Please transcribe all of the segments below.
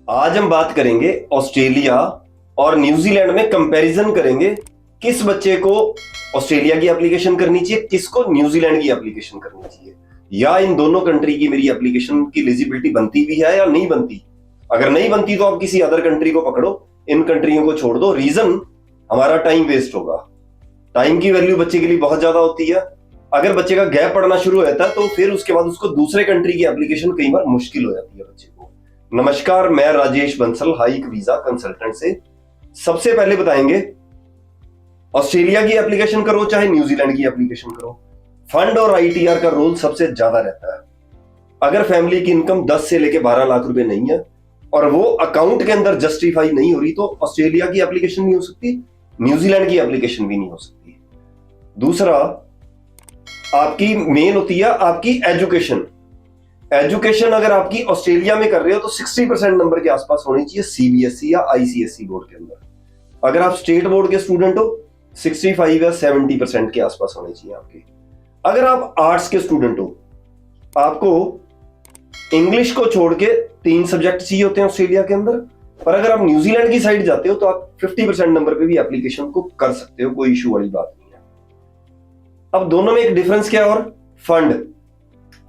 आज हम बात करेंगे ऑस्ट्रेलिया और न्यूजीलैंड में कंपैरिजन करेंगे। किस बच्चे को ऑस्ट्रेलिया की एप्लीकेशन करनी चाहिए, किसको न्यूजीलैंड की एप्लीकेशन करनी चाहिए, या इन दोनों कंट्री की मेरी एप्लीकेशन की एलिजिबिलिटी बनती भी है या नहीं बनती। अगर नहीं बनती तो आप किसी अदर कंट्री को पकड़ो, इन कंट्रियों को छोड़ दो। रीजन हमारा टाइम वेस्ट होगा। टाइम की वैल्यू बच्चे के लिए बहुत ज्यादा होती है। अगर बच्चे का गैप पड़ना शुरू होता है तो फिर उसके बाद उसको दूसरे कंट्री की एप्लीकेशन कई बार मुश्किल हो जाती है बच्चे को। नमस्कार, मैं Rajesh Bansal, hike visa consultant से। सबसे पहले बताएंगे ऑस्ट्रेलिया की एप्लीकेशन करो चाहे न्यूजीलैंड की एप्लीकेशन करो, फंड और आईटीआर का रोल सबसे ज्यादा रहता है। अगर फैमिली की इनकम 10 से लेके 12 लाख रुपए नहीं है और वो अकाउंट के अंदर जस्टिफाई नहीं हो रही तो ऑस्ट्रेलिया की एप्लीकेशन नहीं हो सकती, न्यूजीलैंड की एप्लीकेशन भी नहीं हो सकती। दूसरा, आपकी मेन होती है आपकी एजुकेशन। एजुकेशन अगर आपकी ऑस्ट्रेलिया में कर रहे हो तो 60% नंबर के आसपास होनी चाहिए सीबीएसई या आईसीएसई बोर्ड के अंदर। अगर आप स्टेट बोर्ड के स्टूडेंट हो 65 या 70% के आसपास होने चाहिए आपके। अगर आप आर्ट्स के स्टूडेंट हो आपको इंग्लिश को छोड़ के 3 सब्जेक्ट चाहिए होते हैं ऑस्ट्रेलिया के अंदर। पर अगर आप न्यूजीलैंड की साइड जाते हो तो आप 50% नंबर पे भी एप्लीकेशन को कर सकते हो, कोई इशू वाली बात नहीं है। अब दोनों में एक डिफरेंस क्या है, और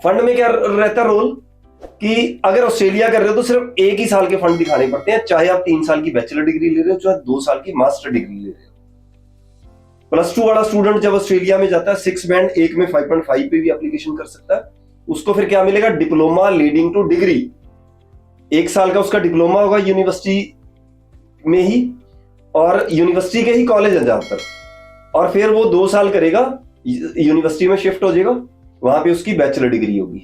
फंड में क्या रहता है रोल कि अगर ऑस्ट्रेलिया कर रहे हो तो सिर्फ एक ही साल के फंड दिखाने पड़ते हैं, चाहे आप 3 साल की बैचलर डिग्री ले रहे हो चाहे 2 साल की मास्टर डिग्री ले रहे हो। +2 वाला स्टूडेंट जब ऑस्ट्रेलिया में जाता है 6 बैंड 1 में 5.5 पे भी एप्लीकेशन कर सकता है। उसको फिर क्या मिलेगा, डिप्लोमा लीडिंग टू डिग्री। 1 साल का उसका डिप्लोमा होगा यूनिवर्सिटी में ही, और यूनिवर्सिटी के ही कॉलेज है ज्यादातर, और फिर वो 2 साल करेगा, यूनिवर्सिटी में शिफ्ट हो जाएगा, वहां पे उसकी बैचलर डिग्री होगी।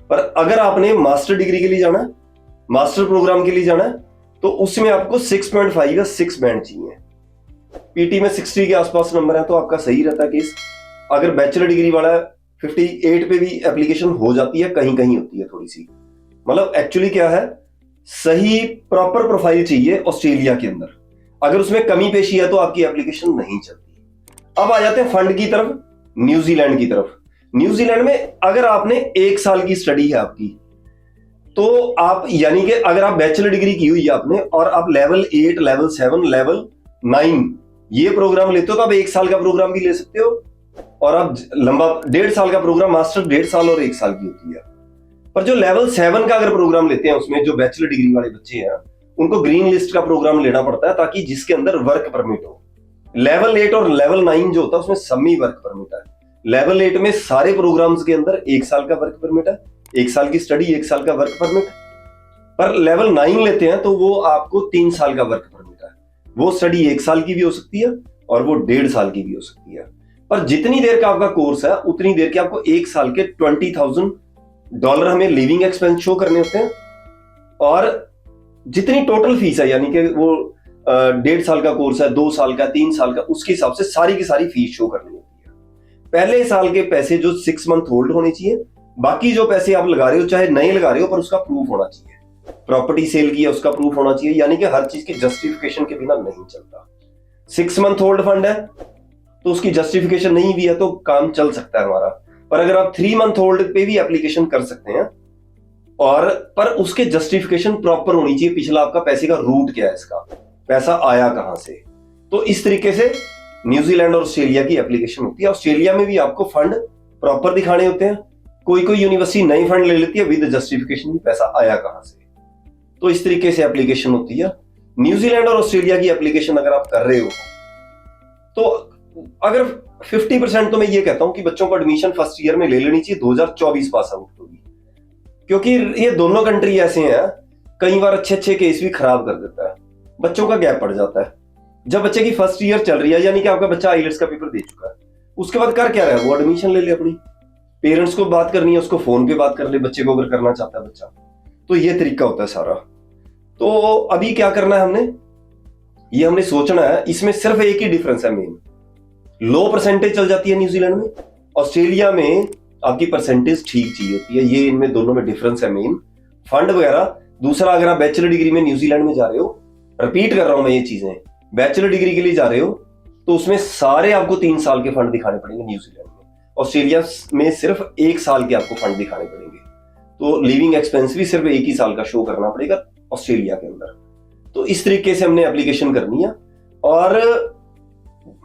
पर अगर आपने मास्टर डिग्री के लिए जाना है, मास्टर प्रोग्राम के लिए जाना है, तो उसमें आपको 6.5 या 6 बैंड चाहिए। पीटी में 60 के आसपास नंबर है तो आपका सही रहता है केस। अगर बैचलर डिग्री वाला है 58 पे भी एप्लीकेशन हो जाती है, कहीं कहीं होती है थोड़ी सी। मतलब एक्चुअली क्या है, सही प्रॉपर प्रोफाइल चाहिए ऑस्ट्रेलिया के अंदर। अगर उसमें कमी पेशी है तो आपकी एप्लीकेशन नहीं चलती। अब आ जाते हैं फंड की तरफ, न्यूजीलैंड की तरफ। न्यूजीलैंड में अगर आपने 1 साल की स्टडी है आपकी, तो आप यानी कि अगर आप बैचलर डिग्री की हुई है आपने और आप लेवल 8, लेवल 7, लेवल 9 ये प्रोग्राम लेते हो तो आप 1 साल का प्रोग्राम भी ले सकते हो, और आप लंबा 1.5 साल का प्रोग्राम, मास्टर 1.5 साल और 1 साल की होती है। पर जो लेवल 7 का अगर प्रोग्राम लेते हैं उसमें जो बैचलर डिग्री वाले बच्चे हैं उनको ग्रीन लिस्ट का प्रोग्राम लेना पड़ता है, ताकि जिसके अंदर वर्क परमिट हो। लेवल 8 और लेवल 9 जो होता है उसमें समी वर्क परमिट है। लेवल 8 में सारे प्रोग्राम्स के अंदर 1 साल का वर्क परमिट है, 1 साल की स्टडी, 1 साल का वर्क परमिट। पर लेवल 9 लेते हैं तो वो आपको 3 साल का वर्क परमिट है। वो स्टडी 1 साल की भी हो सकती है और वो 1.5 साल की भी हो सकती है। पर जितनी देर का आपका कोर्स है उतनी देर के आपको 1 साल के $20,000 हमें लिविंग एक्सपेंस शो करने होते हैं, और जितनी टोटल फीस है यानी कि वो 1.5 साल का कोर्स है, 2 साल का, 3 साल का, उसके हिसाब से सारी की सारी फीस शो करनी होती है। पहले साल के पैसे जो 6 मंथ होल्ड होने चाहिए, बाकी जो पैसे आप लगा रहे हो चाहे नए लगा रहे हो पर उसका प्रूफ होना चाहिए। प्रॉपर्टी सेल किया उसका प्रूफ होना चाहिए, यानी कि हर चीज की जस्टिफिकेशन के बिना नहीं चलता। 6 मंथ होल्ड फंड है तो उसकी जस्टिफिकेशन नहीं भी है तो काम चल सकता है हमारा। पर अगर आप 3 मंथ होल्ड पे भी एप्लीकेशन कर सकते हैं, और पर उसके जस्टिफिकेशन प्रॉपर होनी चाहिए, पिछला आपका पैसे का रूट क्या है, इसका पैसा आया कहां से। तो इस तरीके से न्यूजीलैंड और ऑस्ट्रेलिया की एप्लीकेशन होती है। ऑस्ट्रेलिया में भी आपको फंड प्रॉपर दिखाने होते हैं। कोई यूनिवर्सिटी नई फंड ले लेती है विद जस्टिफिकेशन भी, पैसा आया कहां से। तो इस तरीके से एप्लीकेशन होती है। न्यूजीलैंड और ऑस्ट्रेलिया की एप्लीकेशन अगर आप कर रहे हो तो अगर 50% तो मैं ये कहता हूं कि बच्चों को एडमिशन फर्स्ट ईयर में ले लेनी चाहिए 2024 पास आउट होगी, क्योंकि ये दोनों कंट्री ऐसे हैं कई बार अच्छे केस भी खराब कर देता है, बच्चों का गैप पड़ जाता है। जब बच्चे की फर्स्ट ईयर चल रही है यानी कि आपका बच्चा आईलेट्स का पेपर दे चुका है, उसके बाद कर क्या रहा है, वो एडमिशन ले ले। अपनी पेरेंट्स को बात करनी है, उसको फोन पे बात कर ले बच्चे को, अगर करना चाहता है बच्चा। तो ये तरीका होता है सारा। तो अभी क्या करना है हमने, ये हमने सोचना है। इसमें सिर्फ एक ही डिफरेंस है मेन, लो परसेंटेज चल जाती है न्यूजीलैंड में, ऑस्ट्रेलिया में आपकी परसेंटेज ठीक चाहिए होती है। ये इनमें दोनों में डिफरेंस है मेन, फंड वगैरह। दूसरा, अगर आप बैचलर डिग्री में न्यूजीलैंड में जा रहे हो, रिपीट कर रहा हूं मैं ये चीजें, बैचलर डिग्री के लिए जा रहे हो तो उसमें सारे आपको 3 साल के फंड दिखाने पड़ेंगे न्यूजीलैंड में। ऑस्ट्रेलिया में सिर्फ 1 साल के आपको फंड दिखाने पड़ेंगे। तो लिविंग एक्सपेंस भी सिर्फ 1 ही साल का शो करना पड़ेगा ऑस्ट्रेलिया के अंदर। तो इस तरीके से हमने एप्लीकेशन करनी है। और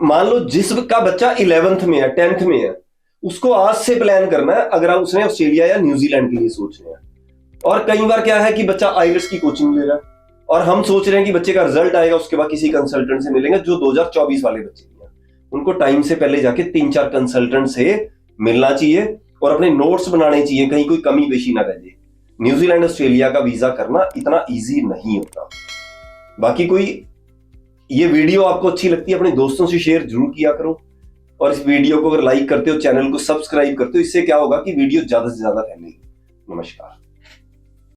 मान लो जिसका बच्चा 11th में है, 10th में है, उसको आज से प्लान करना है अगर उसने ऑस्ट्रेलिया या न्यूजीलैंड के लिए सोच रहे हैं। और कई बार क्या है कि बच्चा आइलेट्स की कोचिंग ले रहा है और हम सोच रहे हैं कि बच्चे का रिजल्ट आएगा उसके बाद किसी कंसल्टेंट से मिलेंगे, जो 2024 वाले बच्चे हैं उनको टाइम से पहले जाके 3-4 कंसल्टेंट से मिलना चाहिए और अपने नोट्स बनाने चाहिए, कहीं कोई कमी पेशी ना रह जाए। न्यूजीलैंड ऑस्ट्रेलिया का वीजा करना इतना इजी नहीं होता। बाकी कोई ये वीडियो आपको अच्छी लगती है अपने दोस्तों से शेयर जरूर किया करो, और इस वीडियो को अगर लाइक करते हो, चैनल को सब्सक्राइब करते हो, इससे क्या होगा कि वीडियो ज्यादा से ज्यादा फैलेगी। नमस्कार।